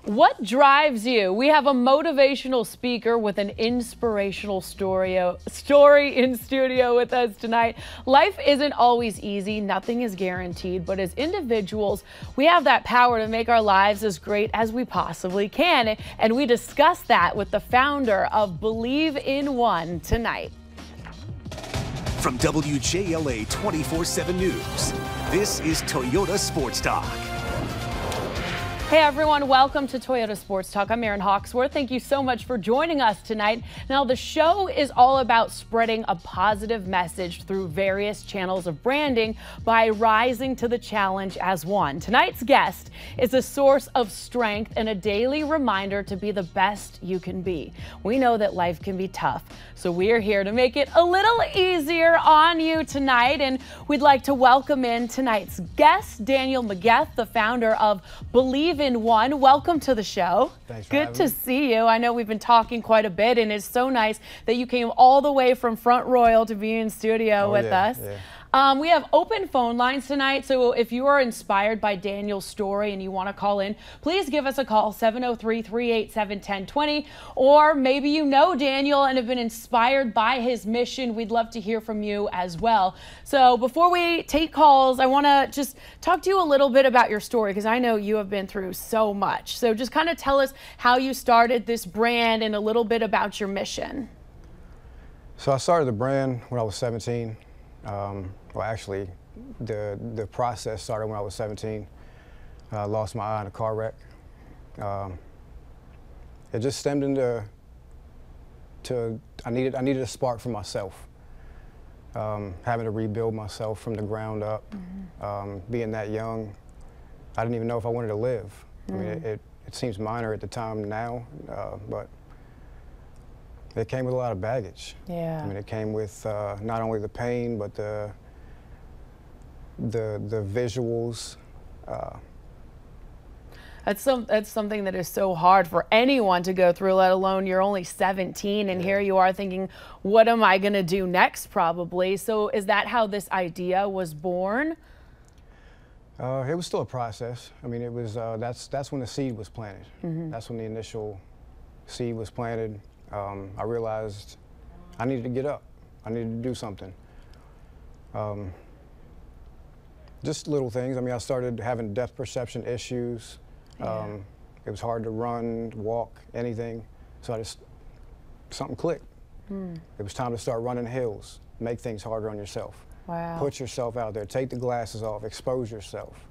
What drives you? We have a motivational speaker with an inspirational story in studio with us tonight. Life isn't always easy. Nothing is guaranteed. But as individuals, we have that power to make our lives as great as we possibly can. And we discuss that with the founder of Believe in One tonight. From WJLA 24/7 News, this is Toyota Sports Talk. Hey everyone, welcome to Toyota Sports Talk. I'm Erin Hawksworth. Thank you so much for joining us tonight. Now, the show is all about spreading a positive message through various channels of branding by rising to the challenge as one. Tonight's guest is a source of strength and a daily reminder to be the best you can be. We know that life can be tough, so we are here to make it a little easier on you tonight, and we'd like to welcome in tonight's guest, Daniel Megeath, the founder of Believe in One. Welcome to the show. Thanks for Good having to me. see you. I know we've been talking quite a bit, and it's so nice that you came all the way from Front Royal to be in studio with us. Yeah. We have open phone lines tonight, so if you are inspired by Daniel's story and you want to call in, please give us a call, 703-387-1020, or maybe you know Daniel and have been inspired by his mission. We'd love to hear from you as well. So before we take calls, I want to just talk to you a little bit about your story, because I know you have been through so much. So just kind of tell us how you started this brand and a little bit about your mission. So I started the brand when I was 17. Well, actually, the process started when I was 17. I lost my eye in a car wreck. It just stemmed into I needed a spark for myself. Having to rebuild myself from the ground up. Being that young, I didn't even know if I wanted to live. I mean, it seems minor at the time now, but it came with a lot of baggage. Yeah. I mean, it came with not only the pain, but the visuals. That's something that is so hard for anyone to go through, let alone you're only 17 and here you are thinking, what am I going to do next, probably? So is that how this idea was born? It was still a process. I mean, it was that's when the seed was planted. That's when the initial seed was planted. I realized I needed to get up. I needed to do something. Just little things. I mean, I started having depth perception issues. It was hard to run, walk, anything. So something clicked. It was time to start running hills, make things harder on yourself. Wow. Put yourself out there, take the glasses off, expose yourself,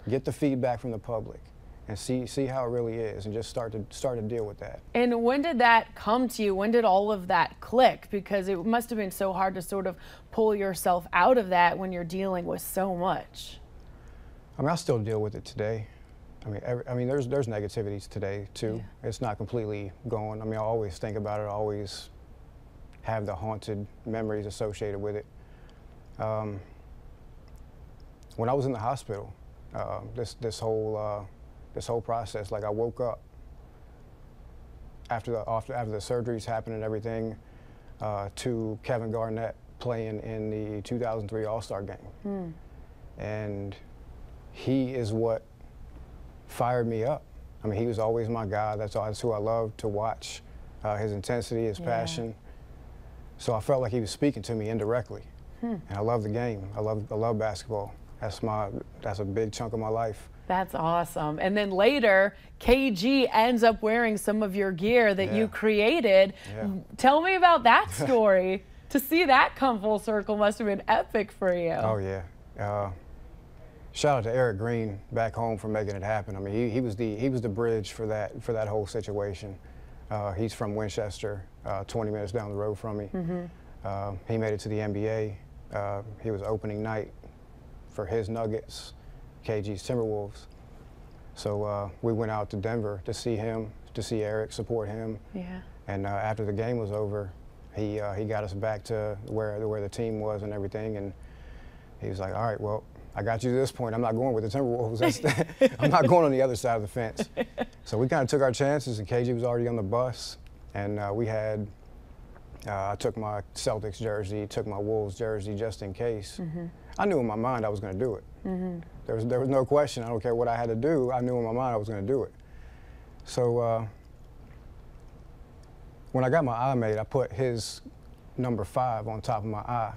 get the feedback from the public, and see how it really is, and just start to deal with that. And when did that come to you? When did all of that click? Because it must have been so hard to sort of pull yourself out of that when you're dealing with so much. I mean, I still deal with it today. I mean, there's negativities today too. Yeah. It's not completely gone. I mean, I always think about it. I always have the haunted memories associated with it. When I was in the hospital, this whole process, like I woke up after the surgeries happened and everything, to Kevin Garnett playing in the 2003 All-Star game. And he is what fired me up. I mean, he was always my guy. That's who I loved to watch, his intensity, his passion. So I felt like he was speaking to me indirectly. And I love the game. I love basketball. That's a big chunk of my life. That's awesome. And then later, KG ends up wearing some of your gear that you created. Tell me about that story. To see that come full circle must have been epic for you. Oh yeah. Shout out to Eric Green back home for making it happen. I mean, he was the bridge for that whole situation. He's from Winchester, 20 minutes down the road from me. He made it to the NBA. He was opening night for his Nuggets, KG's Timberwolves. So we went out to Denver to see him, to see Eric, support him. And after the game was over, he got us back to where the team was and everything. And he was like, all right, well, I got you to this point. I'm not going with the Timberwolves. I'm not going on the other side of the fence. So we kind of took our chances, and KG was already on the bus. And I took my Celtics jersey, took my Wolves jersey just in case. I knew in my mind I was going to do it. There was no question. I don't care what I had to do. I knew in my mind I was going to do it. So when I got my eye made, I put his number 5 on top of my eye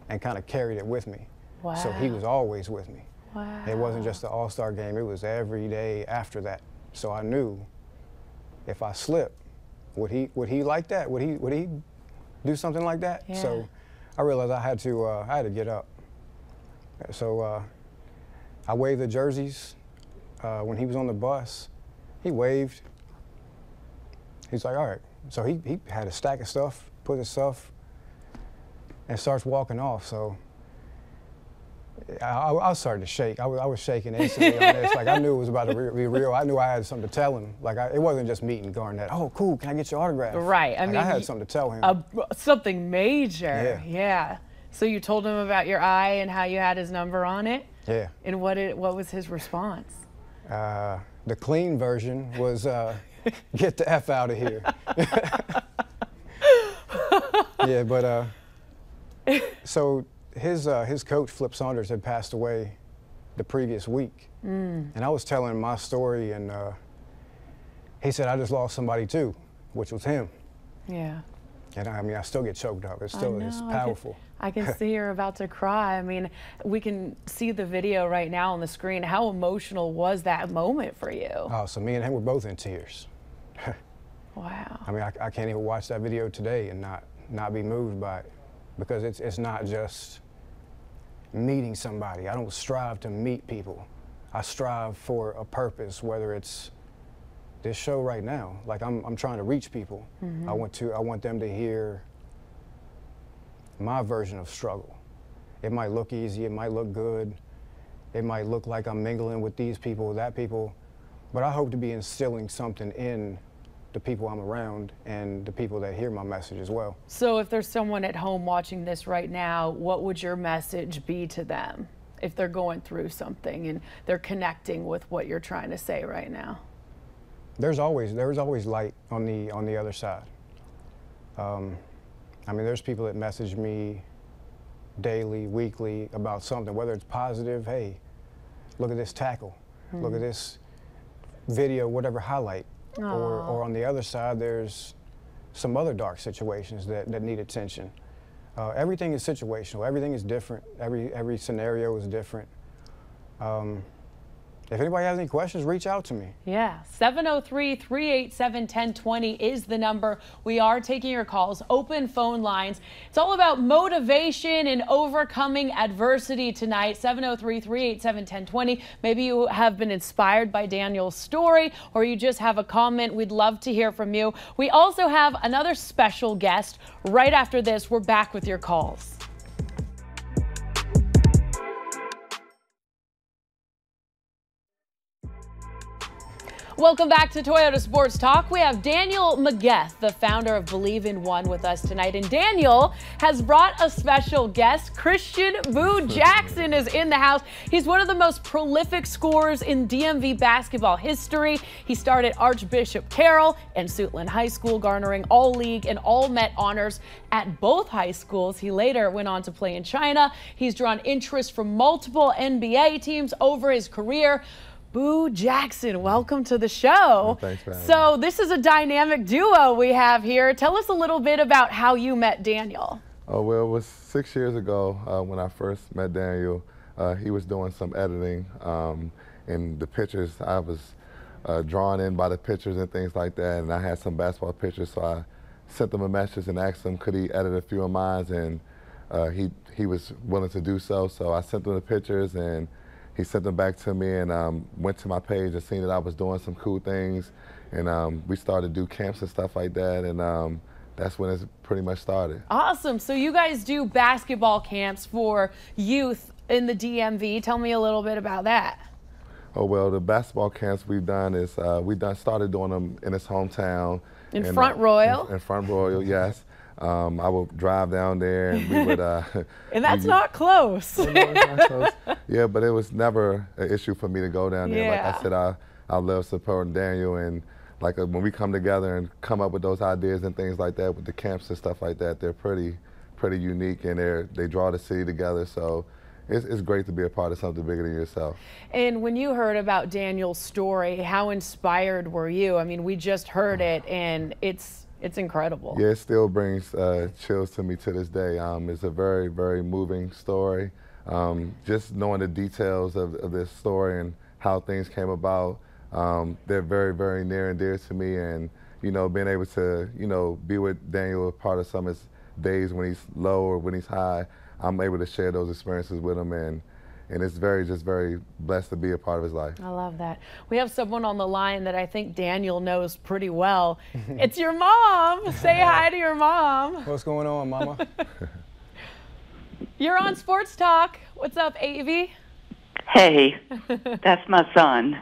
and kind of carried it with me. Wow. So he was always with me. Wow. It wasn't just the All-Star game, it was every day after that. So I knew if I slipped, would he like that? Would he do something like that? Yeah. So I realized I had to get up. So I waved the jerseys. When he was on the bus, he waved. He's like, all right. So he had a stack of stuff, put his stuff, and starts walking off. So I started to shake. I was shaking instantly on this. Like, I knew it was about to be real. I knew I had something to tell him. Like, it wasn't just meeting Garnett. Oh, cool, can I get your autograph? Right. I mean, I had something to tell him. Something major. Yeah. Yeah. So you told him about your eye and how you had his number on it? Yeah. And what was his response? The clean version was, get the F out of here. Yeah, but so his coach, Flip Saunders, had passed away the previous week. And I was telling him my story, and he said, I just lost somebody too, which was him. Yeah. And I mean, I still get choked up. It's powerful. I can see you're about to cry. I mean, we can see the video right now on the screen. How emotional was that moment for you? Oh, so me and him were both in tears. Wow. I mean, I can't even watch that video today and not be moved by it, because it's not just meeting somebody. I don't strive to meet people. I strive for a purpose, whether it's this show right now. Like, I'm trying to reach people. I want them to hear my version of struggle. It might look easy, it might look good, it might look like I'm mingling with these people, that people, but I hope to be instilling something in the people I'm around and the people that hear my message as well. So if there's someone at home watching this right now, what would your message be to them if they're going through something and they're connecting with what you're trying to say right now? There's always light on the other side. I mean, there's people that message me daily, weekly about something, whether it's positive, hey, look at this tackle, look at this video, whatever highlight. Or on the other side, there's some other dark situations that need attention. Everything is situational. Everything is different. Every scenario is different. If anybody has any questions, reach out to me. Yeah, 703-387-1020 is the number. We are taking your calls, open phone lines. It's all about motivation and overcoming adversity tonight. 703-387-1020. Maybe you have been inspired by Daniel's story, or you just have a comment. We'd love to hear from you. We also have another special guest right after this. We're back with your calls. Welcome back to Toyota Sports Talk. We have Daniel Megeath, the founder of Believe in One, with us tonight. And Daniel has brought a special guest. Christian Boo Jackson is in the house. He's one of the most prolific scorers in DMV basketball history. He started Archbishop Carroll and Suitland High School, garnering All-League and All-Met honors at both high schools. He later went on to play in China. He's drawn interest from multiple NBA teams over his career. Boo Jackson, welcome to the show. Thanks for having me. So this is a dynamic duo we have here. Tell us a little bit about how you met Daniel. Oh, well, it was 6 years ago when I first met Daniel. He was doing some editing, and the pictures, I was drawn in by the pictures and things like that, and I had some basketball pictures, so I sent him a message and asked him could he edit a few of mine, and he was willing to do so. So I sent him the pictures, and he sent them back to me, and went to my page and seen that I was doing some cool things, and we started to do camps and stuff like that, and that's when it pretty much started. Awesome. So you guys do basketball camps for youth in the DMV. Tell me a little bit about that. Oh, well, the basketball camps we've done is started doing them in his hometown. In Front Royal? In Front Royal, yes. I would drive down there, and we would. And that's not close. No, it's not close. Yeah, but it was never an issue for me to go down there. Yeah. Like I said, I love supporting Daniel, and like when we come together and come up with those ideas and things like that with the camps and stuff like that, they're pretty unique, and they draw the city together. So it's great to be a part of something bigger than yourself. And when you heard about Daniel's story, how inspired were you? I mean, we just heard it, and it's incredible. Yeah, it still brings chills to me to this day. It's a very, very moving story. Just knowing the details of this story and how things came about, they're very, very near and dear to me. And, you know, being able to, you know, be with Daniel, part of some of his days when he's low or when he's high, I'm able to share those experiences with him, and it's just very blessed to be a part of his life. I love that. We have someone on the line that I think Daniel knows pretty well. It's your mom. Say hi to your mom. What's going on, Mama? You're on Sports Talk. What's up, Avi? Hey, that's my son.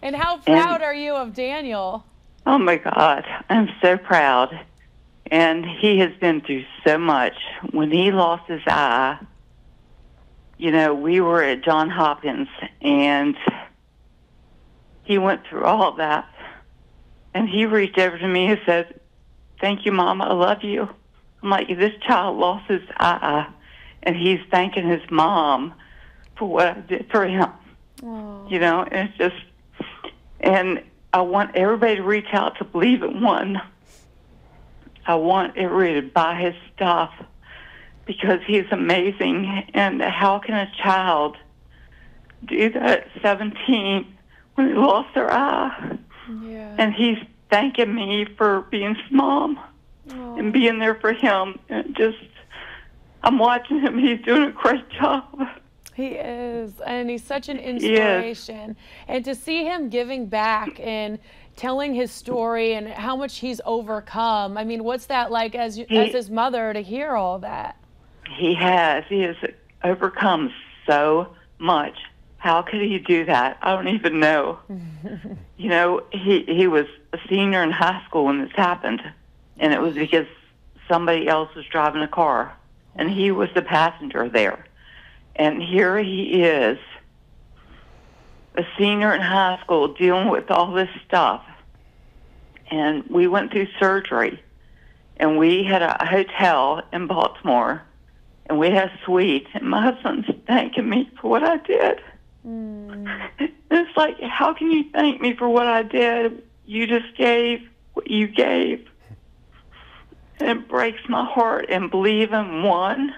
And how proud are you of Daniel? Oh, my God. I'm so proud. And he has been through so much. When he lost his eye, you know, we were at Johns Hopkins, and he went through all of that. And he reached over to me and said, "Thank you, Mama. I love you." I'm like, this child lost his eye, and he's thanking his mom for what I did for him. Oh. You know, and it's just, and I want everybody to reach out to Believe in One. I want everybody to buy his stuff because he's amazing. And how can a child do that at 17 when they lost their eye? Yeah. And he's thanking me for being his mom and being there for him. And just, I'm watching him. He's doing a great job. He is, and he's such an inspiration. And to see him giving back and telling his story and how much he's overcome. I mean, what's that like as his mother to hear all that? He has overcome so much. How could he do that? I don't even know. You know, he was a senior in high school when this happened, and it was because somebody else was driving a car, and he was the passenger there. And here he is, a senior in high school, dealing with all this stuff. And we went through surgery, and we had a hotel in Baltimore, and we had a suite, and my husband's thanking me for what I did. It's like, how can you thank me for what I did? You just gave what you gave. And it breaks my heart. And Believe in One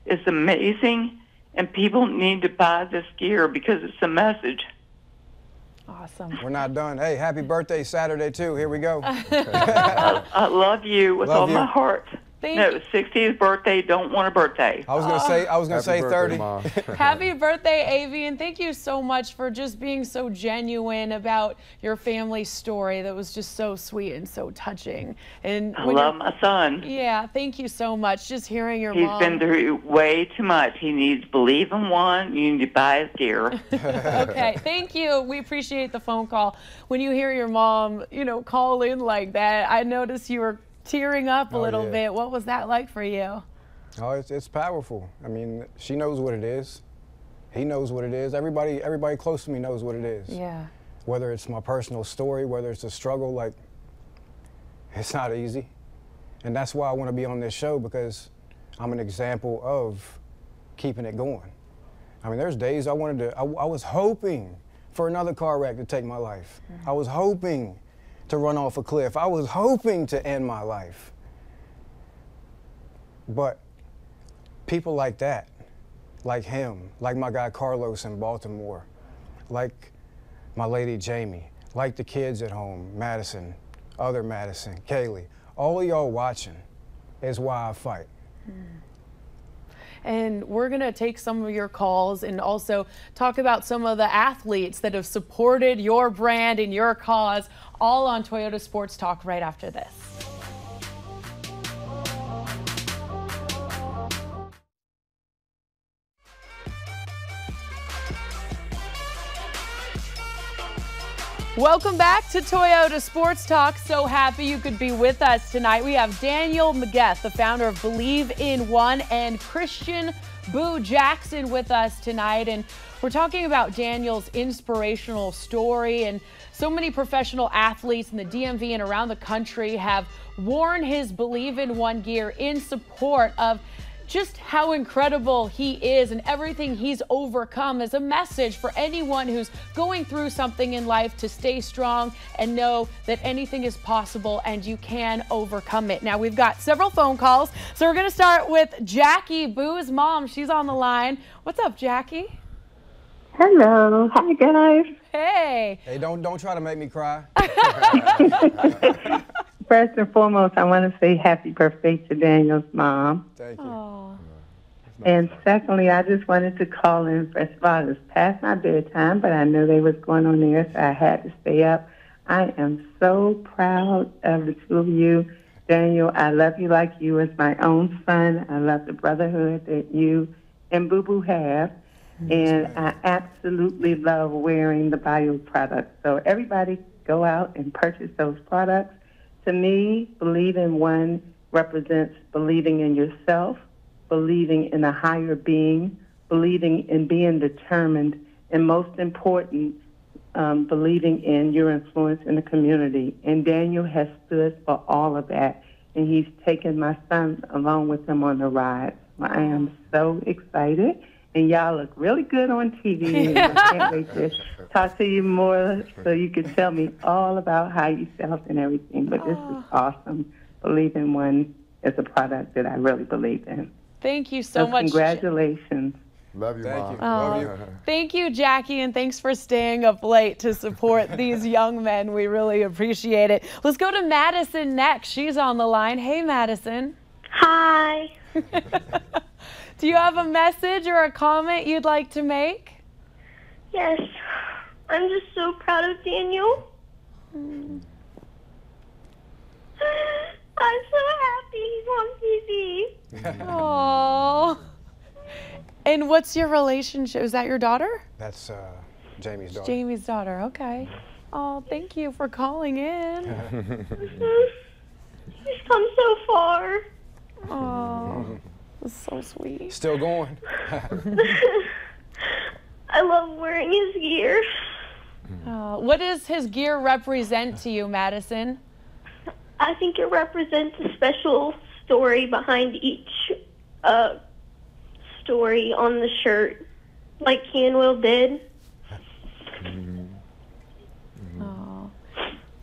is amazing. And people need to buy this gear because it's a message. Awesome. We're not done. Hey, happy birthday Saturday, too. Here we go. I love you with all my heart. No, 60th birthday, don't want a birthday. I was gonna say 30. Happy birthday, Avi, and thank you so much for just being so genuine about your family story. That was just so sweet and so touching. And I love my son. Yeah, thank you so much. Just hearing your mom. He's been through way too much. He needs Believe in One. You need to buy his gear. Okay, thank you. We appreciate the phone call. When you hear your mom, you know, call in like that, I noticed you were tearing up a little bit. What was that like for you? Oh, it's powerful. I mean, she knows what it is. He knows what it is. Everybody close to me knows what it is. Yeah. Whether it's my personal story, whether it's a struggle, like, it's not easy. And that's why I want to be on this show, because I'm an example of keeping it going. I mean, there's days I was hoping for another car wreck to take my life. I was hoping to run off a cliff. I was hoping to end my life. But people like that, like him, like my guy Carlos in Baltimore, like my lady Jamie, like the kids at home, Madison, other Madison, Kaylee, all of y'all watching is why I fight. And we're going to take some of your calls and also talk about some of the athletes that have supported your brand and your cause, all on Toyota Sports Talk right after this. Welcome back to Toyota Sports Talk. So happy you could be with us tonight. We have Daniel Megeath, the founder of Believe in One, and Christian Boo Jackson with us tonight. And we're talking about Daniel's inspirational story. And so many professional athletes in the DMV and around the country have worn his Believe in One gear in support of just how incredible he is and everything he's overcome as a message for anyone who's going through something in life to stay strong and know that anything is possible and you can overcome it. Now, we've got several phone calls, so we're going to start with Jackie, Boo's mom. She's on the line. What's up, Jackie? Hello. Hi, guys. Hey. Hey, don't try to make me cry. First and foremost, I want to say happy birthday to Daniel's mom. Thank you. Aww. And secondly, I just wanted to call in. First of all, it's past my bedtime, but I knew they was going on there, so I had to stay up. I am so proud of the two of you. Daniel, I love you like you as my own son. I love the brotherhood that you and Boo Boo have. And I absolutely love wearing the BiO products. So everybody go out and purchase those products. To me, believe in one represents believing in yourself, believing in a higher being, believing in being determined, and most important, believing in your influence in the community. And Daniel has stood for all of that, and he's taken my son along with him on the ride. I am so excited. And y'all look really good on TV. And I can't wait to talk to you more so you can tell me all about how you felt and everything. But this is awesome. Believe in one is a product that I really believe in. Thank you so much. Congratulations. Love you, Mom. Thank you. Love you. Thank you, Jackie, and thanks for staying up late to support these young men. We really appreciate it. Let's go to Madison next. She's on the line. Hey, Madison. Hi. Do you have a message or a comment you'd like to make? Yes. I'm just so proud of Daniel. I'm so happy he's on TV. Aww. And what's your relationship? Is that your daughter? That's Jamie's daughter. Jamie's daughter, okay. Oh, thank you for calling in. He's come so far. Oh, that's so sweet. Still going. I love wearing his gear. What does his gear represent to you, Madison? I think it represents a special story behind each story on the shirt, like Canwell did. Oh,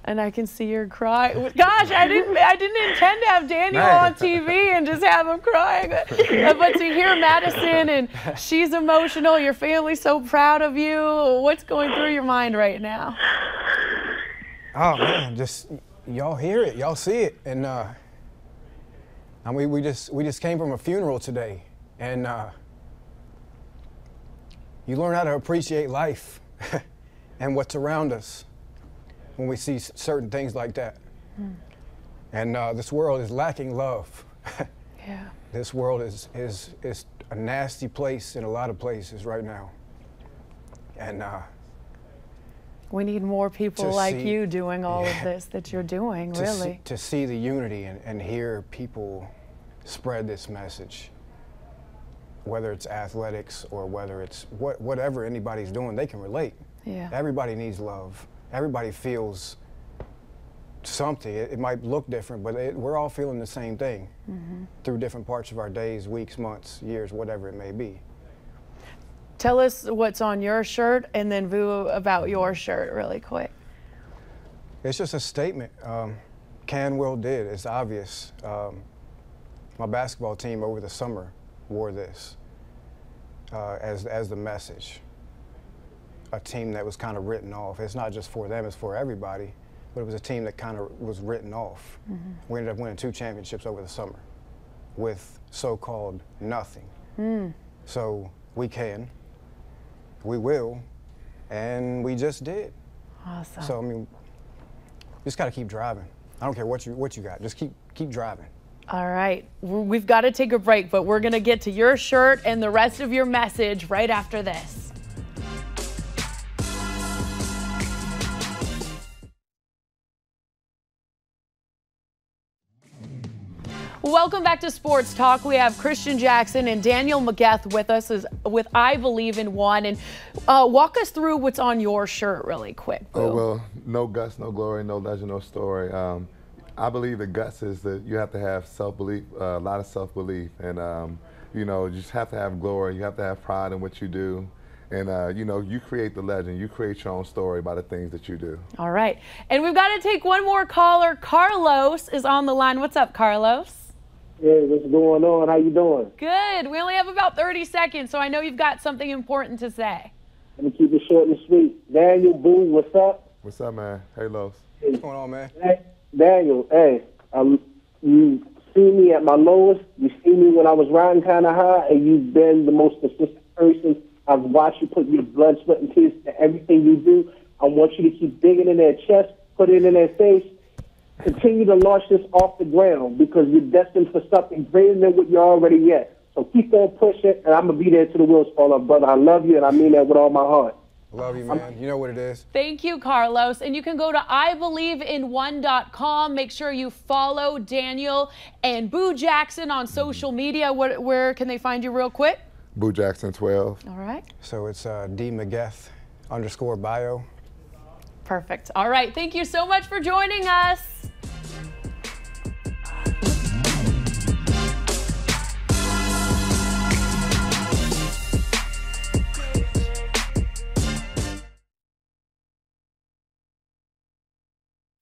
and I can see you're crying. Gosh, I didn't intend to have Daniel on TV and just have him crying. But to hear Madison and she's emotional, your family's so proud of you. What's going through your mind right now? Oh man, just y'all hear it, y'all see it, and I mean we just came from a funeral today, and you learn how to appreciate life and what's around us when we see certain things like that. And this world is lacking love. Yeah. This world is a nasty place in a lot of places right now, and we need more people like you doing all of this that you're doing, really. To see the unity and hear people spread this message, whether it's athletics or whether it's whatever anybody's doing, they can relate. Yeah. Everybody needs love. Everybody feels something. It might look different, but we're all feeling the same thing through different parts of our days, weeks, months, years, whatever it may be. Tell us what's on your shirt, and then Vu about your shirt really quick. It's just a statement. Can, will, did. It's obvious. My basketball team over the summer wore this as the message. A team that was kind of written off. It's not just for them, it's for everybody, but it was a team that kind of was written off. We ended up winning 2 championships over the summer with so-called nothing. So we can, we will, and we just did. Awesome. So I mean, just got to keep driving. I don't care what you got. Just keep driving. All right, we've got to take a break, but we're going to get to your shirt and the rest of your message right after this. Welcome back to Sports Talk. We have Christian Jackson and Daniel Megeath with us with I Believe in One. And walk us through what's on your shirt really quick, Boo. Oh, well, no guts, no glory, no legend, no story. I believe the guts is that you have to have self-belief, a lot of self-belief. And you know, you just have to have glory. You have to have pride in what you do. And, you know, you create the legend. You create your own story by the things that you do. All right. And we've got to take one more caller. Carlos is on the line. What's up, Carlos? Hey, what's going on? How you doing? Good. We only have about 30 seconds, so I know you've got something important to say. Let me keep it short and sweet. Daniel, Boo, what's up? What's up, man? Hey, Los. What's going on, man? Hey, Daniel, hey, you see me at my lowest. You see me when I was riding kind of high, and you've been the most consistent person. I've watched you put your blood, sweat, and tears to everything you do. I want you to keep digging in their chest, put it in their face. Continue to launch this off the ground because you're destined for something greater than what you're already at. So keep on pushing, and I'm going to be there till the wheels fall off, brother. I love you, and I mean that with all my heart. Love you, man. You know what it is. Thank you, Carlos. And you can go to IBelieveIn1.com. Make sure you follow Daniel and Boo Jackson on social media. Where can they find you real quick? Boo Jackson 12. All right. So it's Megeath _ BiO. Perfect. All right. Thank you so much for joining us.